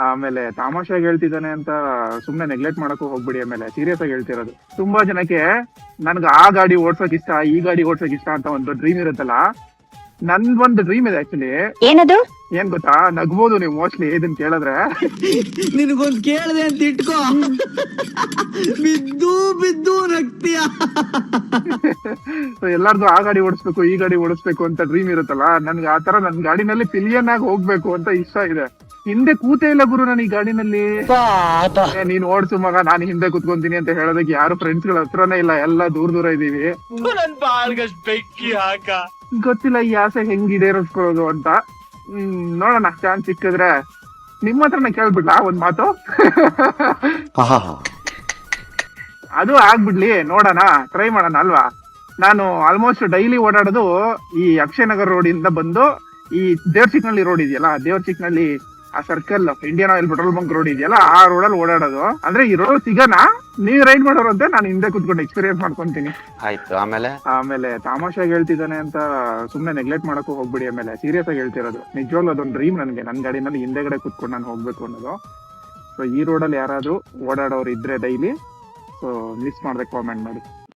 ಆಮೇಲೆ ತಮಾಷೆಯಾಗಿ ಹೇಳ್ತಿದ್ದಾನೆ ಅಂತ ಸುಮ್ನೆ ನೆಗ್ಲೆಕ್ಟ್ ಮಾಡಕ್ಕೂ ಹೋಗ್ಬಿಡಿ. ಆಮೇಲೆ ಸೀರಿಯಸ್ ಆಗಿ ಹೇಳ್ತಿರೋದು. ತುಂಬಾ ಜನಕ್ಕೆ ನನ್ಗ ಆ ಗಾಡಿ ಓಡ್ಸೋಕ್ ಇಷ್ಟ, ಈ ಗಾಡಿ ಓಡ್ಸೋಕ್ ಇಷ್ಟ ಅಂತ ಒಂದು ಡ್ರೀಮ್ ಇರುತ್ತಲ್ಲ. ನನ್ಗೊಂದು ಡ್ರೀಮ್ ಇದೆ ಆಕ್ಚುಲಿ. ಏನದು? ಏನ್ ಗೊತ್ತಾ, ನಗ್ಬೋದು ನೀವು ಮೋಸ್ಟ್ಲಿ ಇದನ್ ಕೇಳಿದ್ರೆ. ನಿನಗೊಂದ್ ಕೇಳಿದೆ ಅಂತ ಇಟ್ಕೋ, ಬಿದ್ದು ಬಿದ್ದು ನಗ್ತೀಯ. ಎಲ್ಲಾರ್ದು ಆ ಗಾಡಿ ಓಡಿಸ್ಬೇಕು, ಈ ಗಾಡಿ ಓಡಿಸ್ಬೇಕು ಅಂತ ಡ್ರೀಮ್ ಇರುತ್ತಲ್ಲ. ನನ್ಗೆ ಆತರ ನನ್ ಗಾಡಿನಲ್ಲಿ ಪಿಲಿಯನ್ ಆಗಿ ಹೋಗ್ಬೇಕು ಅಂತ ಇಷ್ಟ ಇದೆ. ಹಿಂದೆ ಕೂತೇ ಇಲ್ಲ ಗುರು ನಾನು ಈ ಗಾಡಿನಲ್ಲಿ. ನೀನ್ ಓಡ್ಸು ಮಗ, ನಾನು ಹಿಂದೆ ಕುತ್ಕೊಂತೀನಿ ಅಂತ ಹೇಳೋದಕ್ಕೆ ಯಾರು ಫ್ರೆಂಡ್ಸ್ ಗಳ ಹತ್ರನೇ ಇಲ್ಲ, ಎಲ್ಲ ದೂರ ದೂರ ಇದೀವಿ. ಗೊತ್ತಿಲ್ಲ ಈ ಆಸೆ ಹೆಂಗ್ ಈಡೇರಿಸ್ಕೊಳ್ಳೋದು ಅಂತ. ನೋಡೋಣ, ಚಾನ್ಸ್ ಸಿಕ್ಕಿದ್ರೆ ನಿಮ್ಮ ಹತ್ರನೇ ಕೇಳ್ಬಿಡ್ಲಾ ಒಂದ್ ಮಾತು. ಅದು ಆಗ್ಬಿಡ್ಲಿ, ನೋಡೋಣ, ಟ್ರೈ ಮಾಡೋಣ ಅಲ್ವಾ. ನಾನು ಆಲ್ಮೋಸ್ಟ್ ಡೈಲಿ ಓಡಾಡೋದು ಈ ಅಕ್ಷಯ್ ನಗರ್ ರೋಡ್ ಇಂದ ಬಂದು ಈ ದೇವ್ರಚಿಕ್ನಳ್ಳಿ ರೋಡ್ ಇದೆಯಲ್ಲ, ದೇವ್ರಚಿಕ್ನಳ್ಳಿ ಆ circle Indian oil petrol bunk road ಇದೆಯಲ್ಲ, ಆ ರೋಡಲ್ಲಿ ಓಡಾಡೋದು. ಅಂದ್ರೆ ಈ ರೋಡ್ ಸಿಗನ ನೀವ್ ರೈಡ್ ಮಾಡೋರು ಅಂತ ನಾನು ಹಿಂದೆ ಕುತ್ಕೊಂಡು ಎಕ್ಸ್ಪೀರಿಯನ್ಸ್ ಮಾಡ್ಕೊಂತೀನಿ. ಆಯ್ತು. ಆಮೇಲೆ ತಮಾಷೆಯಾಗಿ ಹೇಳ್ತಿದ್ದಾನೆ ಅಂತ ಸುಮ್ನೆ ನೆಗ್ಲೆಕ್ಟ್ ಮಾಡಕ್ಕೂ ಹೋಗ್ಬಿಡಿ. ಆಮೇಲೆ ಸೀರಿಯಸ್ ಆಗಿ ಹೇಳ್ತಿರೋದು. ನಿಜವಾಗ್ಲೂ ಅದೊಂದು ಡ್ರೀಮ್ ನನಗೆ, ನನ್ ಗಾಡಿನಲ್ಲಿ ಹಿಂದೆಗಡೆ ಕುತ್ಕೊಂಡು ನಾನು ಹೋಗ್ಬೇಕು ಅನ್ನೋದು. ಸೊ ಈ ರೋಡಲ್ಲಿ ಯಾರಾದ್ರೂ ಓಡಾಡೋರು ಇದ್ರೆ ಡೈಲಿ, ಸೊ ಮಿಸ್ ಮಾಡ್ದೆ ಕಾಮೆಂಟ್ ಮಾಡಿ.